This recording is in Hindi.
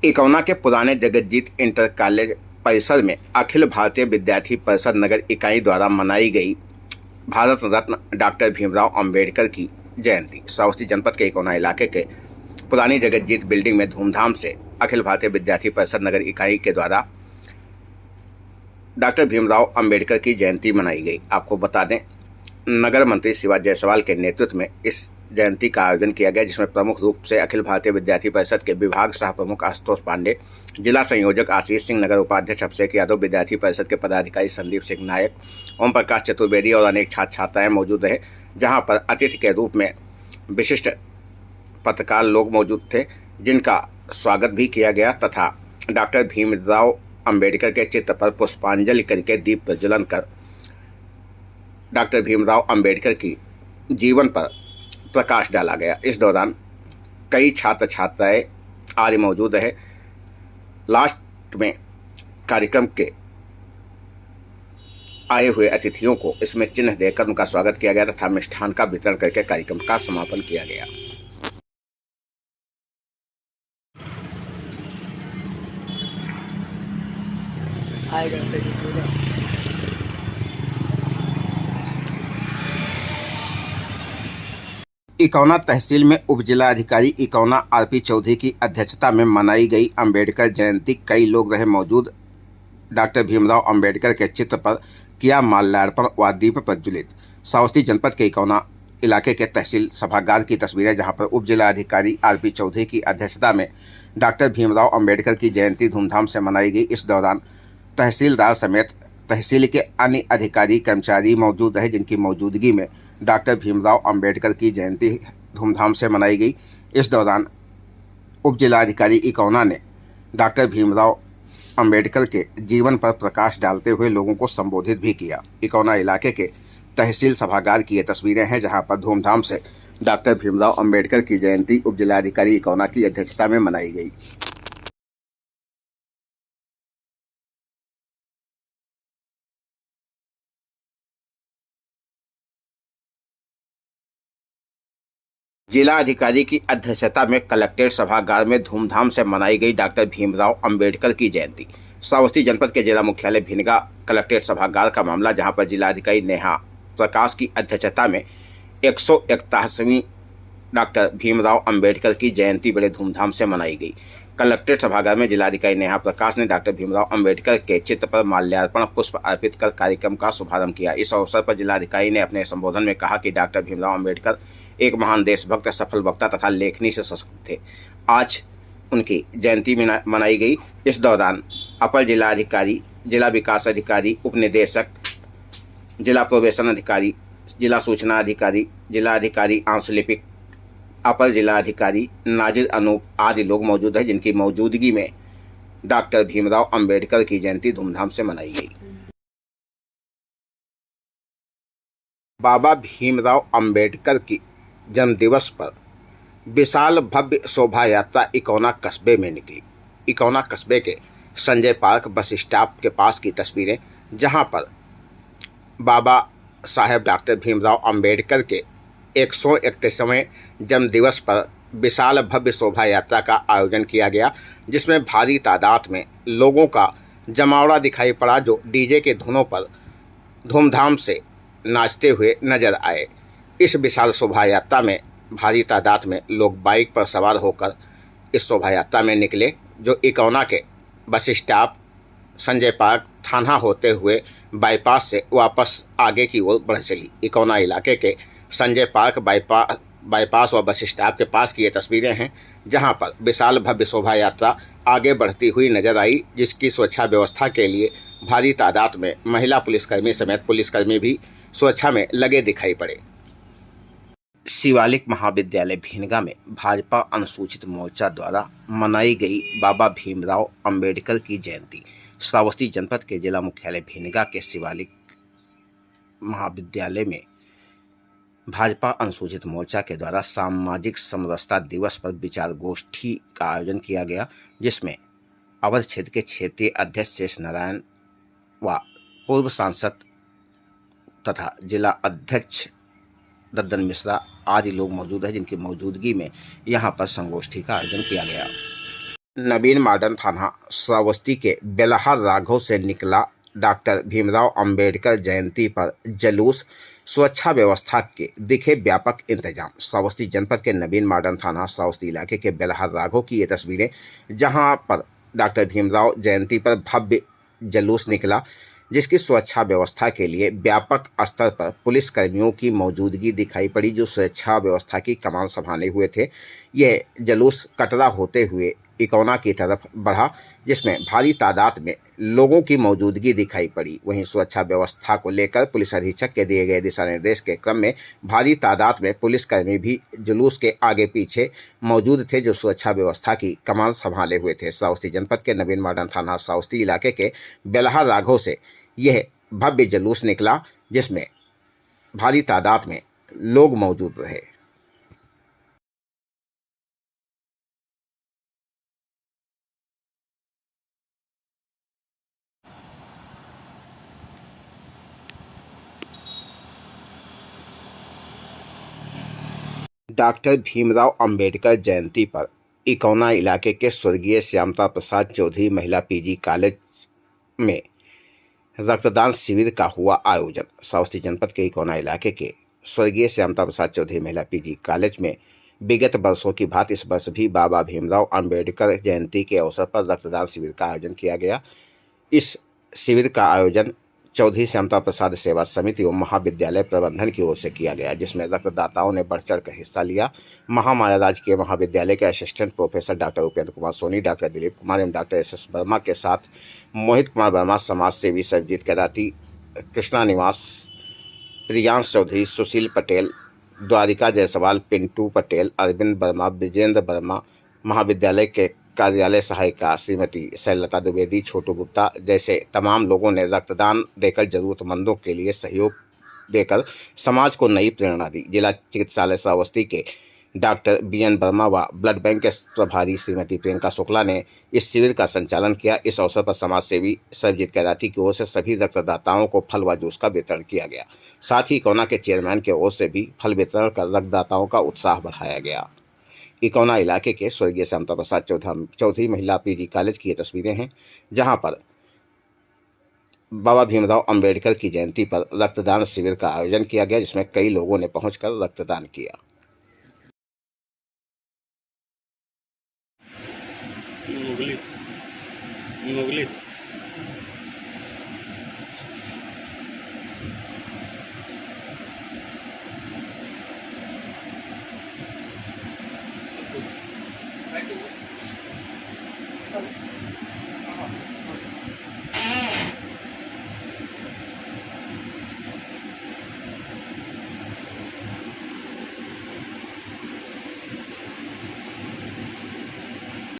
इकौना के पुराने जगतजीत इंटर कॉलेज परिसर में अखिल भारतीय विद्यार्थी परिषद नगर इकाई द्वारा मनाई गई भारत रत्न डॉक्टर भीमराव अंबेडकर की जयंती। श्रावस्ती जनपद के इकौना इलाके के पुरानी जगतजीत बिल्डिंग में धूमधाम से अखिल भारतीय विद्यार्थी परिषद नगर इकाई के द्वारा डॉक्टर भीमराव अंबेडकर की जयंती मनाई गई। आपको बता दें, नगर मंत्री शिवा जायसवाल के नेतृत्व में इस जयंती का आयोजन किया गया, जिसमें प्रमुख रूप से अखिल भारतीय विद्यार्थी परिषद के विभाग सह प्रमुख आशुतोष पांडे, जिला संयोजक आशीष सिंह, नगर उपाध्यक्ष अभिषेक यादव, विद्यार्थी परिषद के पदाधिकारी संदीप सिंह नायक, ओम प्रकाश चतुर्वेदी और अनेक छात्र छात्राएं मौजूद रहे। जहां पर अतिथि के रूप में विशिष्ट पत्रकार लोग मौजूद थे, जिनका स्वागत भी किया गया तथा डॉक्टर भीमराव अंबेडकर के चित्र पर पुष्पांजलि करके दीप प्रज्वलन कर डॉक्टर भीमराव अंबेडकर की जीवन पर प्रकाश डाला गया। इस दौरान कई छात्र छात्राएं आदि मौजूद रहे। लास्ट में कार्यक्रम के आए हुए अतिथियों को इसमें चिन्ह देकर उनका स्वागत किया गया तथा मिष्ठान का वितरण करके कार्यक्रम का समापन किया गया। आएगा सही पूरा। इकौना तहसील में उपजिलाधिकारी इकौना आरपी चौधरी की अध्यक्षता में मनाई गई अंबेडकर जयंती। कई लोग रहे मौजूद। डॉक्टर भीमराव अंबेडकर के चित्र पर किया माल्यार्पण व दीप प्रज्वलित। श्रावस्ती जनपद के इकौना इलाके के तहसील सभागार की तस्वीरें, जहां पर उपजिलाधिकारी आरपी चौधरी की अध्यक्षता में डॉक्टर भीमराव अंबेडकर की जयंती धूमधाम से मनाई गई। इस दौरान तहसीलदार समेत तहसील के अन्य अधिकारी कर्मचारी मौजूद रहे, जिनकी मौजूदगी में डॉक्टर भीमराव अंबेडकर की जयंती धूमधाम से मनाई गई। इस दौरान उपजिलाधिकारी इकौना ने डॉक्टर भीमराव अंबेडकर के जीवन पर प्रकाश डालते हुए लोगों को संबोधित भी किया। इकौना इलाके के तहसील सभागार की ये तस्वीरें हैं, जहां पर धूमधाम से डॉक्टर भीमराव अंबेडकर की जयंती उपजिलाधिकारी इकौना की अध्यक्षता में मनाई गई। जिला अधिकारी की अध्यक्षता में कलेक्ट्रेट सभागार में धूमधाम से मनाई गई डॉक्टर भीमराव अंबेडकर की जयंती। श्रावस्ती जनपद के जिला मुख्यालय भिनगा कलेक्ट्रेट सभागार का मामला, जहां पर जिलाधिकारी नेहा प्रकाश की अध्यक्षता में 141वीं डॉक्टर भीमराव अंबेडकर की जयंती बड़े धूमधाम से मनाई गई। कलेक्ट्रेट सभागार में जिलाधिकारी नेहा प्रकाश ने डॉक्टर भीमराव अंबेडकर के चित्र पर माल्यार्पण पुष्प अर्पित कर कार्यक्रम का शुभारंभ किया। इस अवसर पर जिलाधिकारी ने अपने संबोधन में कहा कि डॉक्टर भीमराव अंबेडकर एक महान देशभक्त, सफल वक्ता तथा लेखनी से सशक्त थे। आज उनकी जयंती मनाई गई। इस दौरान अपर जिलाधिकारी, जिला विकास अधिकारी, उप निदेशक, जिला प्रोबेशन अधिकारी, जिला सूचना अधिकारी, जिला अधिकारी आंशलिपिक, अपर जिला अधिकारी नाजिर अनूप आदि लोग मौजूद हैं, जिनकी मौजूदगी में डॉक्टर भीमराव अंबेडकर की जयंती धूमधाम से मनाई गई। बाबा भीमराव अंबेडकर की जन्मदिवस पर विशाल भव्य शोभा यात्रा इकौना कस्बे में निकली। इकौना कस्बे के संजय पार्क बस स्टॉप के पास की तस्वीरें, जहां पर बाबा साहेब डॉक्टर भीमराव अंबेडकर के 131वें जन्मदिवस पर विशाल भव्य शोभा यात्रा का आयोजन किया गया, जिसमें भारी तादाद में लोगों का जमावड़ा दिखाई पड़ा, जो डीजे के धुनों पर धूमधाम से नाचते हुए नजर आए। इस विशाल शोभा यात्रा में भारी तादाद में लोग बाइक पर सवार होकर इस शोभा यात्रा में निकले, जो इकौना के बस स्टॉप, संजय पार्क, थाना होते हुए बाईपास से वापस आगे की ओर बढ़ चली। इकौना इलाके के संजय पार्क बाईपास व बस स्टॉप के पास की ये तस्वीरें हैं, जहां पर विशाल भव्य शोभा यात्रा आगे बढ़ती हुई नजर आई, जिसकी सुरक्षा व्यवस्था के लिए भारी तादाद में महिला पुलिसकर्मी समेत पुलिसकर्मी भी सुरक्षा में लगे दिखाई पड़े। शिवालिक महाविद्यालय भिनगा में भाजपा अनुसूचित मोर्चा द्वारा मनाई गई बाबा भीमराव अंबेडकर की जयंती। श्रावस्ती जनपद के जिला मुख्यालय भिनगा के शिवालिक महाविद्यालय में भाजपा अनुसूचित मोर्चा के द्वारा सामाजिक समरसता दिवस पर विचार गोष्ठी का आयोजन किया गया, जिसमें अवध क्षेत्र के क्षेत्रीय अध्यक्ष शेष नारायण व पूर्व सांसद तथा जिला अध्यक्ष दद्दन मिश्रा आदि लोग मौजूद हैं, जिनकी मौजूदगी में यहां पर संगोष्ठी का आयोजन किया गया। नवीन मॉडर्न थाना श्रावस्ती के बेलहा राघव से निकला डॉक्टर भीमराव अंबेडकर जयंती पर जुलूस। सुरक्षा व्यवस्था के दिखे व्यापक इंतजाम। श्रावस्ती जनपद के नवीन मॉडर्न थाना श्रावस्ती इलाके के बेलहा राघव की ये तस्वीरें, जहां पर डॉक्टर भीमराव जयंती पर भव्य जुलूस निकला, जिसकी सुरक्षा व्यवस्था के लिए व्यापक स्तर पर पुलिस कर्मियों की मौजूदगी दिखाई पड़ी, जो सुरक्षा व्यवस्था की कमान संभाले हुए थे। यह जुलूस कटरा होते हुए इकौना की तरफ बढ़ा, जिसमें भारी तादाद में लोगों की मौजूदगी दिखाई पड़ी। वहीं सुरक्षा व्यवस्था को लेकर पुलिस अधीक्षक के दिए गए दिशा निर्देश के क्रम में भारी तादाद में पुलिसकर्मी भी जुलूस के आगे पीछे मौजूद थे, जो सुरक्षा व्यवस्था की कमान संभाले हुए थे। श्रावस्ती जनपद के नवीन मॉडर्न थाना श्रावस्ती इलाके के बेलहा राघव से यह भव्य जुलूस निकला, जिसमें भारी तादाद में लोग मौजूद रहे। डॉक्टर भीमराव अंबेडकर जयंती पर इकौना इलाके के स्वर्गीय श्यामता प्रसाद चौधरी महिला पीजी कॉलेज में रक्तदान शिविर का हुआ आयोजन। श्रावस्ती जनपद के इकौना इलाके के स्वर्गीय श्यामता प्रसाद चौधरी महिला पीजी कॉलेज में विगत वर्षों की भांति इस वर्ष भी बाबा भीमराव अंबेडकर जयंती के अवसर पर रक्तदान शिविर का आयोजन किया गया। इस शिविर का आयोजन चौधरी श्यामता प्रसाद सेवा समिति एवं महाविद्यालय प्रबंधन की ओर से किया गया, जिसमें रक्तदाताओं ने बढ़ चढ़ कर हिस्सा लिया। महामाया राजकीय महाविद्यालय के assistant professor doctor Upendra Kumar Soni, doctor Dilip Kumar एवं डॉक्टर एस वर्मा के साथ मोहित कुमार वर्मा, समाज सेवी सर्वजीत कैराती, कृष्णा निवास, प्रियांश चौधरी, सुशील पटेल, द्वारिका जायसवाल, पिंटू पटेल, अरविंद वर्मा, विजेंद्र वर्मा, महाविद्यालय के कार्यालय सहायिका श्रीमती शैलता द्विवेदी, छोटू गुप्ता जैसे तमाम लोगों ने रक्तदान देकर जरूरतमंदों के लिए सहयोग देकर समाज को नई प्रेरणा दी। जिला चिकित्सालय श्रावस्ती के डॉक्टर बीएन वर्मा व ब्लड बैंक के प्रभारी श्रीमती प्रियंका शुक्ला ने इस शिविर का संचालन किया। इस अवसर पर समाज सेवी सर्वजीत कैराती की ओर से सभी रक्तदाताओं को फल व जूस का वितरण किया गया। साथ ही इकौना के चेयरमैन की ओर से भी फल वितरण कर रक्तदाताओं का उत्साह बढ़ाया गया। इकौना इलाके के स्वर्गीय श्यामता प्रसाद चौधरी महिला पीजी कॉलेज की ये तस्वीरें हैं, जहां पर बाबा भीमराव अंबेडकर की जयंती पर रक्तदान शिविर का आयोजन किया गया, जिसमें कई लोगों ने पहुंचकर रक्तदान किया।